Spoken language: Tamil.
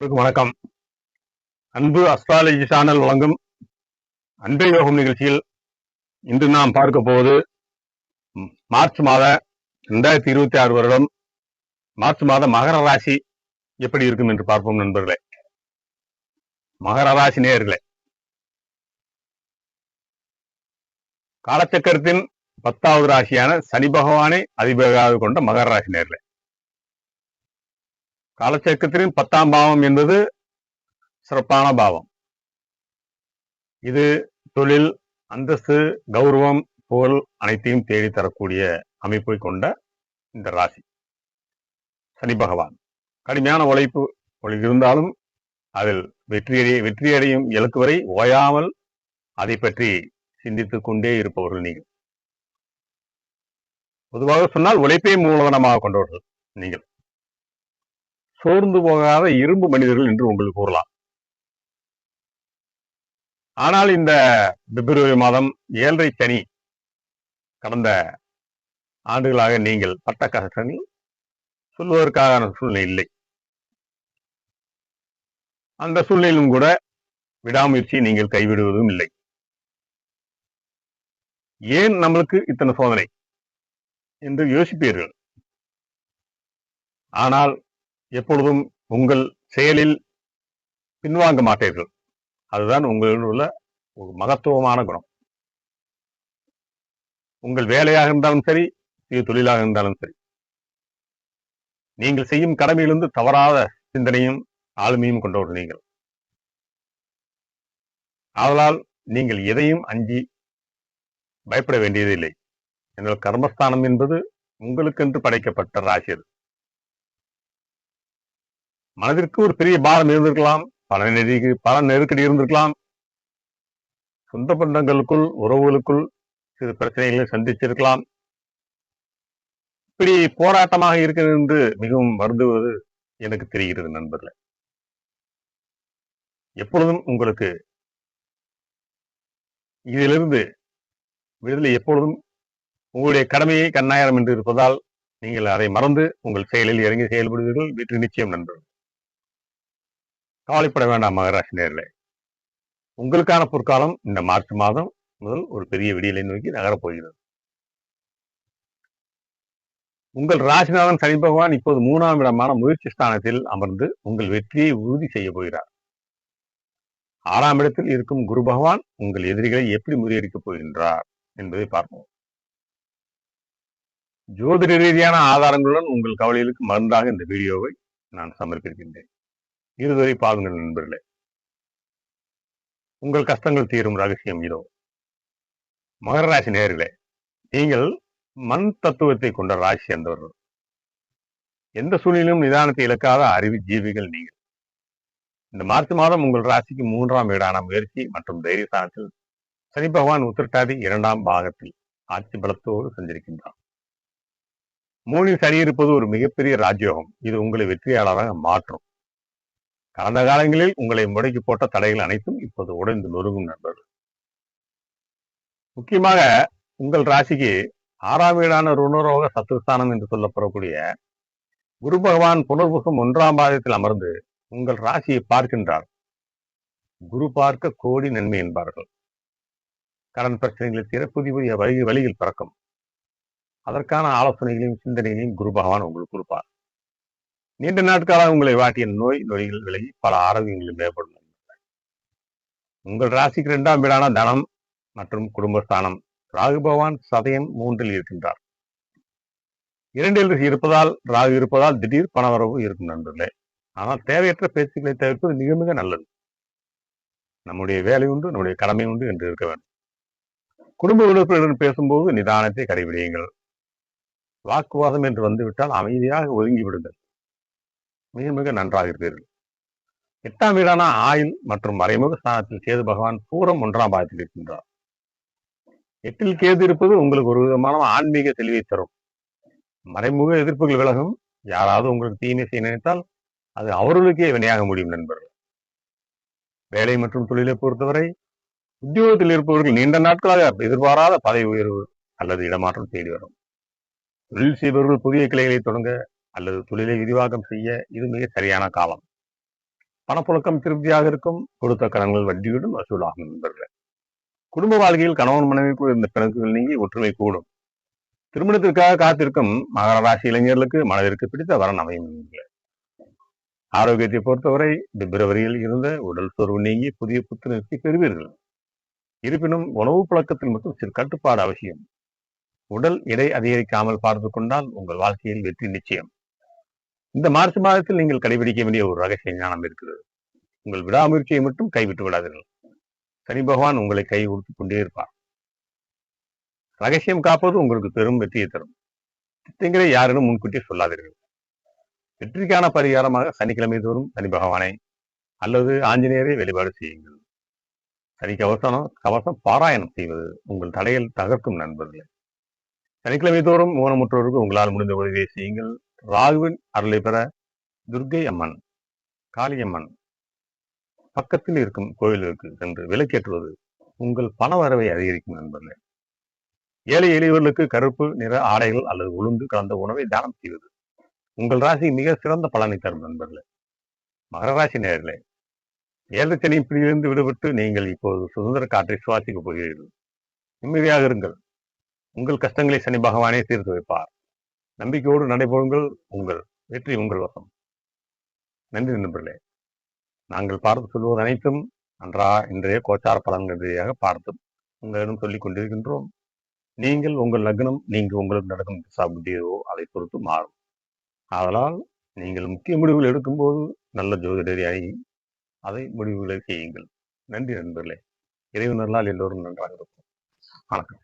வணக்கம். அன்பு அஸ்ட்ராலஜி சேனல் வழங்கும் அன்பே யோகம் நிகழ்ச்சியில் இன்று நாம் பார்க்க போவது மார்ச் மாத 2026 வருடம் மார்ச் மாத மகர ராசி எப்படி இருக்கும் என்று பார்ப்போம் நண்பர்களே. மகர ராசி நேயர்களே, காலச்சக்கரத்தின் 10வது ராசியான சனி பகவானை அதிபதியாக கொண்ட மகர ராசி நேயர்களே, காலச்சக்கரத்தின் 10ஆம் பாவம் என்பது சிறப்பான பாவம். இது தொழில், அந்தஸ்து, கௌரவம், புகழ் அனைத்தையும் தேடி தரக்கூடிய அமைப்பை கொண்ட இந்த ராசி. சனி பகவான் கடுமையான உழைப்பு இருந்தாலும் அதில் வெற்றியடையும் இலக்கு வரை ஓயாமல் அதை பற்றி சிந்தித்துக் கொண்டே இருப்பவர்கள் நீங்கள். பொதுவாக சொன்னால் உழைப்பே மூலதனமாக கொண்டவர்கள் நீங்கள். சோர்ந்து போகாத இரும்பு மனிதர்கள் என்று உங்களுக்கு கூறலாம். ஆனால் இந்த பிப்ரவரி மாதம் 7.5 சனி கடந்த ஆண்டுகளாக நீங்கள் பட்ட கஷ்டங்கள் சொல்வதற்கான சூழ்நிலை இல்லை. அந்த சூழ்நிலையிலும் கூட விடாமுயற்சி நீங்கள் கைவிடுவதும் இல்லை. ஏன் நம்மளுக்கு இத்தனை சோதனை என்று யோசிப்பீர்கள். ஆனால் எப்பொழுதும் உங்கள் செயலில் பின்வாங்க மாட்டீர்கள். அதுதான் உங்களிடம் உள்ள ஒரு மகத்துவமான குணம். உங்கள் வேலையாக இருந்தாலும் சரி, தொழிலாக இருந்தாலும் சரி, நீங்கள் செய்யும் கடமையிலிருந்து தவறாத சிந்தனையும் ஆளுமையும் கொண்டவர்கள் நீங்கள். ஆதலால் நீங்கள் எதையும் அஞ்சி பயப்பட வேண்டியதில்லை. எங்கள் கர்மஸ்தானம் என்பது உங்களுக்கென்று படைக்கப்பட்ட ராசி. அது மனதிற்கு ஒரு பெரிய பாரம் இருந்திருக்கலாம், பல நெருக்கடி இருந்திருக்கலாம், சொந்த பந்தங்களுக்குள் உறவுகளுக்குள் சிறு பிரச்சனைகளை சந்திச்சிருக்கலாம். இப்படி போராட்டமாக இருக்கிறது என்று மிகவும் வருந்துவது எனக்கு தெரிகிறது நண்பர்களே. எப்பொழுதும் உங்களுக்கு இதிலிருந்து விடுதலை எப்பொழுதும் உங்களுடைய கடமையை கண்ணாயிரம் என்று இருப்பதால் நீங்கள் அதை மறந்து உங்கள் செயலில் இறங்கி செயல்படுவீர்கள். வெற்றி நிச்சயம் நண்பர்கள். கவலைப்பட வேண்டாம் மகராசி நேயர்களே. உங்களுக்கான பொற்காலம் இந்த மார்ச் மாதம் முதல் ஒரு பெரிய விடியலை நோக்கி நகரப் போகிறது. உங்கள் ராசிநாதன் சனி பகவான் இப்போது 3ஆம் இடமான முயற்சி ஸ்தானத்தில் அமர்ந்து உங்கள் வெற்றியை உறுதி செய்ய போகிறார். 6ஆம் இடத்தில் இருக்கும் குரு பகவான் உங்கள் எதிரிகளை எப்படி முறியடிக்கப் போகின்றார் என்பதை பார்ப்போம். ஜோதிட ரீதியான ஆதாரங்களுடன் உங்கள் கவலைகளுக்கு மருந்தாக இந்த வீடியோவை நான் சமர்ப்பிக்கின்றேன். இருவரை பாருங்கள் நண்பர்களே. உங்கள் கஷ்டங்கள் தீரும் ரகசியம் இதோ. மகர ராசி நேயர்களே, நீங்கள் மண் தத்துவத்தை கொண்ட ராசி சேர்ந்தவர்கள். எந்த சூழ்நிலையும் நிதானத்தை இழக்காத அறிவு ஜீவிகள் நீங்கள். இந்த மார்ச் மாதம் உங்கள் ராசிக்கு 3ஆம் வீடான முயற்சி மற்றும் தைரியஸ்தானத்தில் சனி பகவான் உத்திரட்டாதி 2ஆம் பாகத்தில் ஆட்சி பலத்தோடு சஞ்சரிக்கின்றார். 3இல் சனி இருப்பது ஒரு மிகப்பெரிய ராஜயோகம். இது உங்களை வெற்றியாளராக மாற்றும். கடந்த காலங்களில் உங்களை முடக்கி போட்ட தடைகள் அனைத்தும் இப்போது உடைந்து நொறுங்கும் நண்பர்கள். முக்கியமாக உங்கள் ராசிக்கு 6ஆம் வீடான ருணரோக சத்துருஸ்தானம் என்று சொல்லப்படக்கூடிய குரு பகவான் புனர்புகம் 1ஆம் பாதத்தில் அமர்ந்து உங்கள் ராசியை பார்க்கின்றார். குரு பார்க்க கோடி நன்மை என்பார்கள். கடன் பிரச்சனைகளை தீர புதிய புதிய வழிகள் பிறக்கும். அதற்கான ஆலோசனைகளையும் சிந்தனைகளையும் குரு பகவான் உங்களுக்கு கொடுப்பார். நீண்ட நாட்களாக உங்களை வாட்டிய நோய்கள் விலகி பல ஆரோக்கியங்களும் மேம்படும். உங்கள் ராசிக்கு 2ஆம் வீடான தனம் மற்றும் குடும்பஸ்தானம் ராகு பகவான் சதயம் 3இல் இருக்கின்றார். 2இல் இருப்பதால் ராகு இருப்பதால் திடீர் பணவரவு இருக்கும் நண்பர்களே. ஆனால் தேவையற்ற பேச்சுக்களை தவிர்ப்பது மிக மிக நல்லது. நம்முடைய வேலை உண்டு, நம்முடைய கடமை உண்டு என்று இருக்க வேண்டும். குடும்ப உறுப்பினருடன் பேசும்போது நிதானத்தை கடைபிடியுங்கள். வாக்குவாதம் என்று வந்துவிட்டால் அமைதியாக ஒதுங்கி விடுங்கள். மிக மிக நன்றாக இருப்பீர்கள். 8ஆம் வீடான ஆயுள் மற்றும் மறைமுக ஸ்தானத்தில் கேது பகவான் பூரம் 1ஆம் பாகத்தில் இருக்கின்றார். 8இல் கேது இருப்பது உங்களுக்கு ஒரு விதமான ஆன்மீக தெளிவை தரும். மறைமுக எதிர்ப்புகள் விலகும். யாராவது உங்களுக்கு தீமை செய்ய நினைத்தால் அது அவர்களுக்கே வினையாக முடியும் நண்பர்கள். வேலை மற்றும் தொழிலை பொறுத்தவரை உத்தியோகத்தில் இருப்பவர்கள் நீண்ட நாட்களாக எதிர்பாராத பதவி உயர்வு அல்லது இடமாற்றம் தேடி வரும். தொழில் செய்பவர்கள் புதிய கிளைகளை தொடங்க அல்லது தொழிலை விரிவாக்கம் செய்ய இது மிக சரியான காலம். பணப்புழக்கம் திருப்தியாக இருக்கும். கொடுத்த கடன்கள் வட்டியுடன் வசூலாகும் நண்பர்களே. குடும்ப வாழ்க்கையில் கணவன் மனைவிக்குள் இருந்த பிணக்குகள் நீங்கி ஒற்றுமை கூடும். திருமணத்திற்காக காத்திருக்கும் மகர ராசி இளைஞர்களுக்கு மனதிற்கு பிடித்த வரன் அமையும். ஆரோக்கியத்தை பொறுத்தவரை பிப்ரவரியில் இருந்த உடல் சோர்வு நீங்கி புதிய புத்துணர்ச்சி பெறுவீர்கள். இருப்பினும் உணவு பழக்கத்தில் மட்டும் சிறு கட்டுப்பாடு அவசியம். உடல் எடை அதிகரிக்காமல் பார்த்துக் கொண்டால் உங்கள் வாழ்க்கையில் வெற்றி நிச்சயம். இந்த மார்ச் மாதத்தில் நீங்கள் கடைபிடிக்க வேண்டிய ஒரு ரகசிய ஞானம் இருக்கிறது. உங்கள் விடாமுயற்சியை மட்டும் கைவிட்டு விடாதீர்கள். சனி பகவான் உங்களை கை கொடுத்துக் கொண்டே இருப்பார். ரகசியம் காப்பது உங்களுக்கு பெரும் வெற்றியை தரும். திட்டங்களை யாரிடம் முன்கூட்டியே சொல்லாதீர்கள். வெற்றிக்கான பரிகாரமாக சனிக்கிழமை தோறும் சனி பகவானை அல்லது ஆஞ்சநேயரை வழிபாடு செய்யுங்கள். சனி கவசம் பாராயணம் செய்வது உங்கள் தடையில் தகர்க்கும் நண்பர்களே. சனிக்கிழமை தோறும் ஊனமுற்றோருக்கு உங்களால் முடிந்த உதவியை செய்யுங்கள். ராகுவின் அருளை பெற துர்க்கை அம்மன், காளியம்மன் பக்கத்தில் இருக்கும் கோயிலுக்கு சென்று விளக்கேற்றுவது உங்கள் பண வரவை அதிகரிக்கும் நண்பர்களே. ஏழை எளியவர்களுக்கு கருப்பு நிற ஆடைகள் அல்லது உளுந்து கலந்த உணவை தானம் செய்வது உங்கள் ராசி மிக சிறந்த பலனை தரும் நண்பர்களே. மகர ராசி நேயர்களே, ஏழரை சனி பிடியிலிருந்து விடுபட்டு நீங்கள் இப்போது சுதந்திர காற்றை சுவாசிக்கப் போகிறீர்கள். நிம்மதியாக இருங்கள். உங்கள் கஷ்டங்களை சனி பகவானே தீர்த்து வைப்பார். நம்பிக்கையோடு நடைபெறுங்கள். உங்கள் வெற்றி உங்கள் வசம். நன்றி நண்பர்களே. நாங்கள் பார்த்து சொல்வது அனைத்தும் இன்றைய கோச்சார பலன்களாக பார்த்து உங்களிடம் சொல்லிக் கொண்டிருக்கின்றோம். நீங்கள் உங்கள் லக்னம் உங்களுக்கு நடக்கும் திசா புத்தியோ அதை பொறுத்து மாறும். ஆதலால் நீங்கள் முக்கிய முடிவுகள் எடுக்கும்போது நல்ல ஜோதிடராகி அதை முடிவுகளை செய்யுங்கள். நன்றி நண்பர்களே. இறைவனர்களால் எல்லோரும் நன்றாக இருக்கும். வணக்கம்.